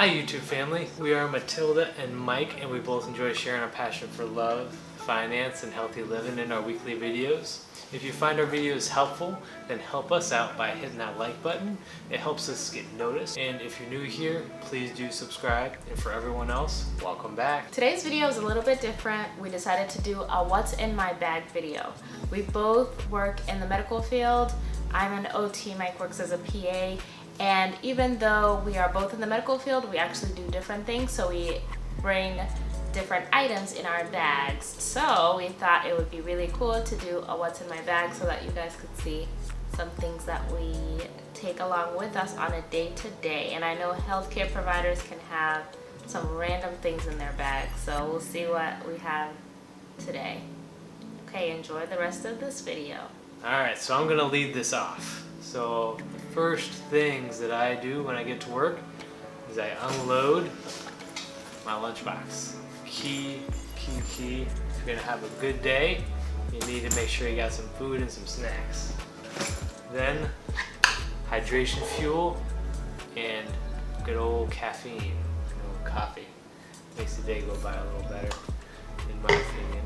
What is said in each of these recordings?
Hi YouTube family, we are Matilda and Mike, and we both enjoy sharing our passion for love, finance, and healthy living in our weekly videos. If you find our videos helpful, then help us out by hitting that like button. It helps us get noticed. And if you're new here, please do subscribe. And for everyone else, welcome back. Today's video is a little bit different. We decided to do a what's in my bag video. We both work in the medical field. I'm an OT, Mike works as a PA. And even though we are both in the medical field, we actually do different things. So we bring different items in our bags. So we thought it would be really cool to do a what's in my bag so that you guys could see some things that we take along with us on a day-to-day. And I know healthcare providers can have some random things in their bags. So we'll see what we have today. Okay, enjoy the rest of this video. Alright, so I'm gonna lead this off. So the first things that I do when I get to work is I unload my lunchbox. Key. If you're gonna have a good day, you need to make sure you got some food and some snacks. Then hydration fuel and good old caffeine, good old coffee. Makes the day go by a little better, in my opinion.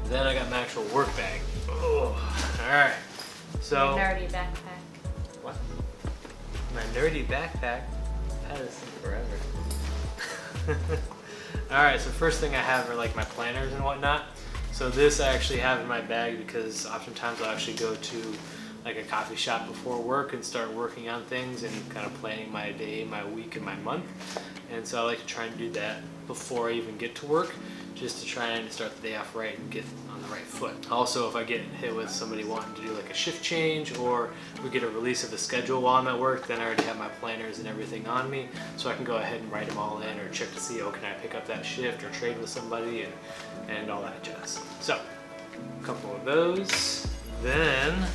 Then I got my actual work bag. Oh, alright. So Your nerdy backpack. What? My nerdy backpack? I've had this thing forever. Alright, so first thing I have are like my planners and whatnot. So this I actually have in my bag because oftentimes I'll actually go to like a coffee shop before work and start working on things and kind of planning my day, my week, and my month. And so I like to try and do that before I even get to work, just to try and start the day off right and get on the right foot. Also, if I get hit with somebody wanting to do like a shift change or we get a release of the schedule while I'm at work, then I already have my planners and everything on me, so I can go ahead and write them all in or check to see, oh, can I pick up that shift or trade with somebody and all that jazz. So, a couple of those. Then,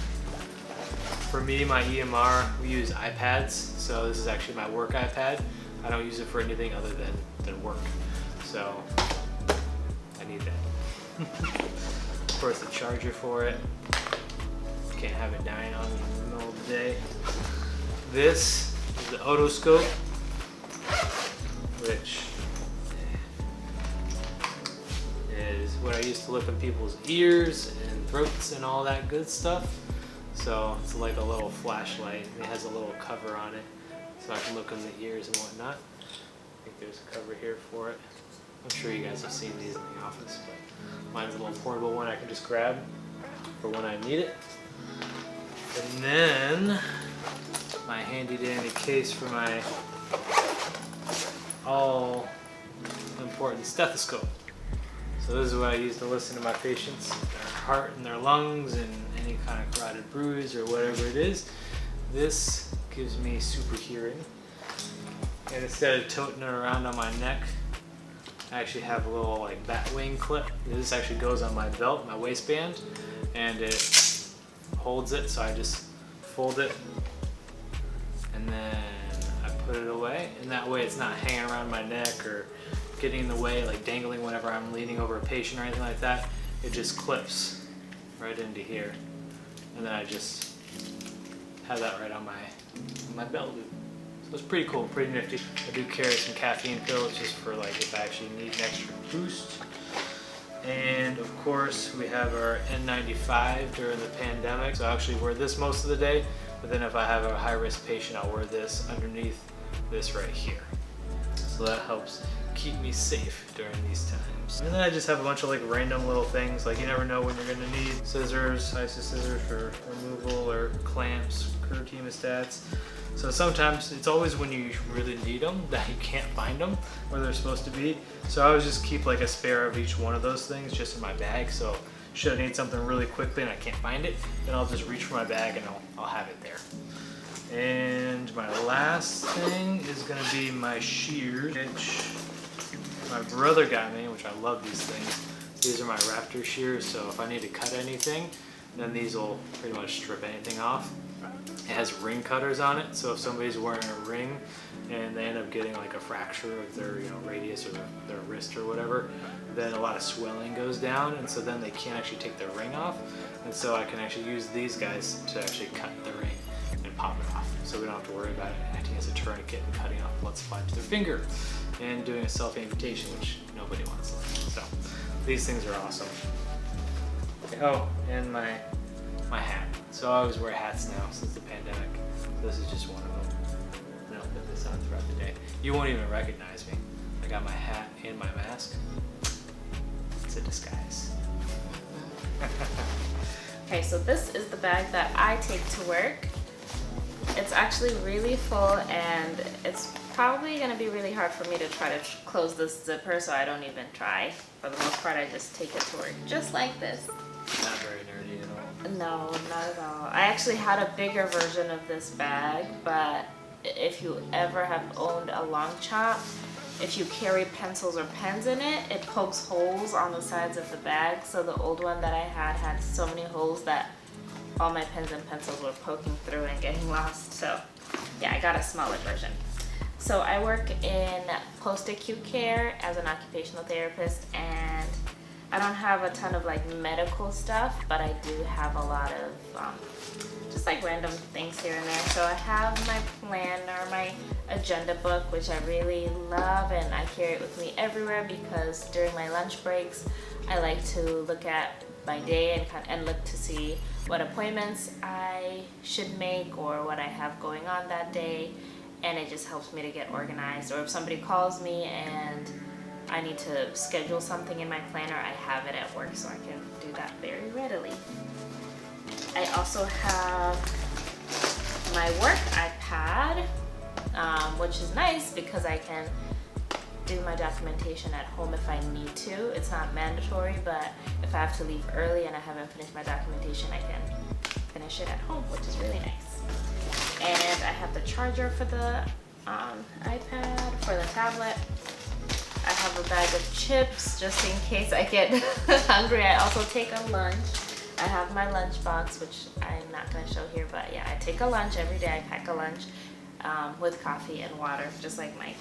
for me, my EMR, we use iPads, so this is actually my work iPad. I don't use it for anything other than work, so I need that. Of course, the charger for it. Can't have it dying on me in the middle of the day. This is the otoscope, which is what I use to look in people's ears and throats and all that good stuff. So it's like a little flashlight. It has a little cover on it, so I can look in the ears and whatnot. I think there's a cover here for it. I'm sure you guys have seen these in the office, but mine's a little portable one I can just grab for when I need it. And then my handy dandy case for my all important stethoscope. So this is what I use to listen to my patients, their heart and their lungs and any kind of carotid bruise or whatever it is. This gives me super hearing. And instead of toting it around on my neck, I actually have a little like bat wing clip. This actually goes on my belt, my waistband, and it holds it, so I just fold it and then I put it away, and that way it's not hanging around my neck or getting in the way, like dangling whenever I'm leaning over a patient or anything like that. It just clips right into here, and then I just have that right on my belt loop. So it's pretty cool, pretty nifty. I do carry some caffeine pills just for like if I actually need an extra boost. And of course we have our N95 during the pandemic. So I actually wear this most of the day, but then if I have a high risk patient, I'll wear this underneath this right here. So that helps keep me safe during these times. And then I just have a bunch of like random little things, like you never know when you're gonna need scissors, ice scissors for removal, or clamps, curved hemostats. So sometimes it's always when you really need them that you can't find them where they're supposed to be. So I always just keep like a spare of each one of those things just in my bag. So should I need something really quickly and I can't find it, then I'll just reach for my bag and I'll have it there. And my last thing is gonna be my shears, which my brother got me, which I love these things. These are my Raptor shears, so if I need to cut anything, then these will pretty much strip anything off. It has ring cutters on it, so if somebody's wearing a ring and they end up getting like a fracture of their radius or their wrist or whatever, then a lot of swelling goes down, and so then they can't actually take their ring off. And so I can actually use these guys to actually cut the ring and pop it off. so we don't have to worry about it acting as a tourniquet and cutting off blood supply to their finger and doing a self-amputation, which nobody wants. So these things are awesome. Oh, and my hat. So I always wear hats now since the pandemic. So this is just one of them. And I'll put this on throughout the day. You won't even recognize me. I got my hat and my mask. It's a disguise. Okay, so this is the bag that I take to work. It's actually really full, and it's probably gonna be really hard for me to try to close this zipper, so I don't even try. For the most part, I just take it to work just like this. Not very nerdy at all. No, not at all. I actually had a bigger version of this bag, but if you ever have owned a long chop, if you carry pencils or pens in it, it pokes holes on the sides of the bag. So the old one that I had so many holes that all my pens and pencils were poking through and getting lost. So yeah, I got a smaller version. So I work in post-acute care as an occupational therapist, and I don't have a ton of like medical stuff, but I do have a lot of just like random things here and there. So I have my planner, my agenda book, which I really love, and I carry it with me everywhere because during my lunch breaks, I like to look at my day and look to see what appointments I should make or what I have going on that day, and it just helps me to get organized. Or if somebody calls me and I need to schedule something in my planner, I have it at work, so I can do that very readily. I also have my work iPad, which is nice because I can do my documentation at home if I need to. It's not mandatory, but if I have to leave early and I haven't finished my documentation, I can finish it at home, which is really nice. And I have the charger for the iPad, for the tablet. I have a bag of chips just in case I get hungry. I also take a lunch. I have my lunch box, which I'm not going to show here, but yeah, I take a lunch every day. I pack a lunch with coffee and water, just like Mike.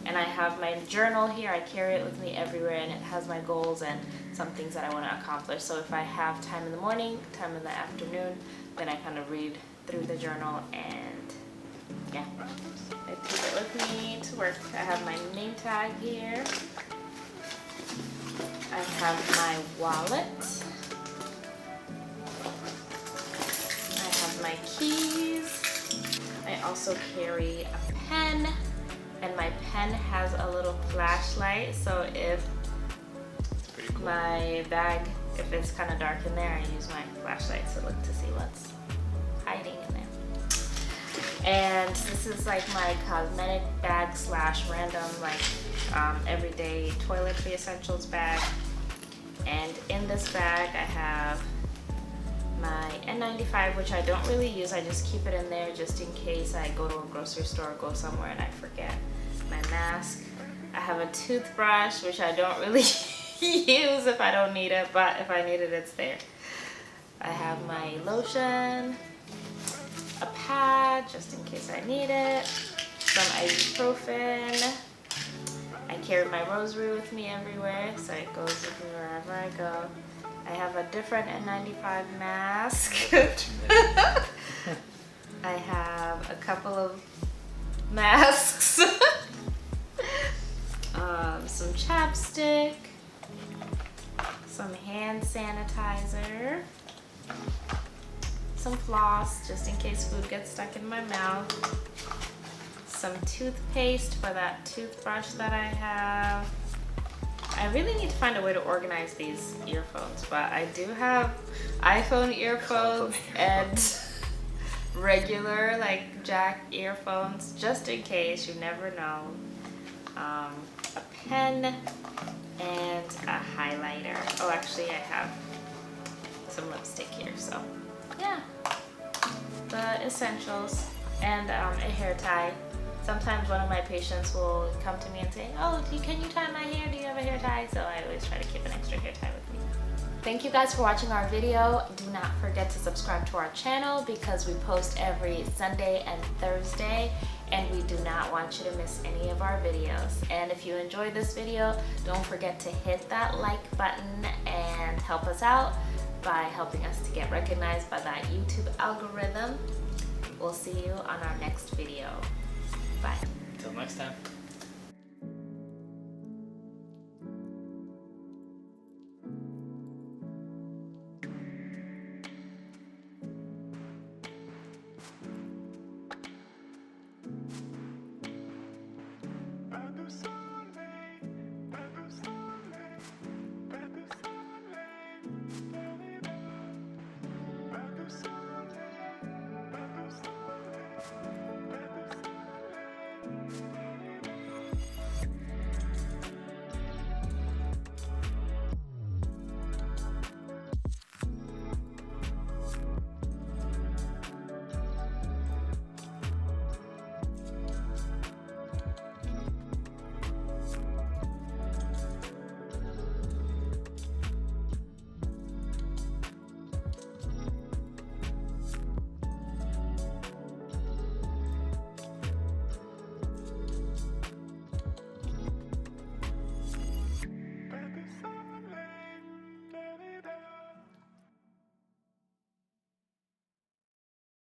And I have my journal here. I carry it with me everywhere, and it has my goals and some things that I want to accomplish. So if I have time in the morning, time in the afternoon, then I kind of read through the journal, and yeah, I take it with me to work. I have my name tag here. I have my wallet. I have my keys. I also carry a pen, and my pen has a little flashlight, so if my bag, if it's kind of dark in there, I use my flashlight to look to see what's hiding in there. And this is like my cosmetic bag / random like everyday toiletry essentials bag. And in this bag I have my N95, which I don't really use. I just keep it in there just in case I go to a grocery store or go somewhere and I forget. My mask. I have a toothbrush, which I don't really use if I don't need it, but if I need it, it's there. I have my lotion, a pad just in case I need it, some ibuprofen. I carry my rosary with me everywhere, so it goes with me wherever I go. I have a different N95 mask. I have a couple of masks, some chapstick, some hand sanitizer, some floss just in case food gets stuck in my mouth, some toothpaste for that toothbrush that I have. I really need to find a way to organize these earphones, but I do have iPhone earphones and regular like jack earphones just in case, you never know. A pen and a highlighter. Oh, actually I have some lipstick here, so yeah. The essentials, and a hair tie. Sometimes one of my patients will come to me and say, oh, can you tie my hair? Do you have a hair tie? So I always try to keep an extra hair tie with me. Thank you guys for watching our video. Do not forget to subscribe to our channel because we post every Sunday and Thursday, and we do not want you to miss any of our videos. And if you enjoyed this video, don't forget to hit that like button and help us out by helping us to get recognized by that YouTube algorithm. We'll see you on our next video. Bye. Until next time.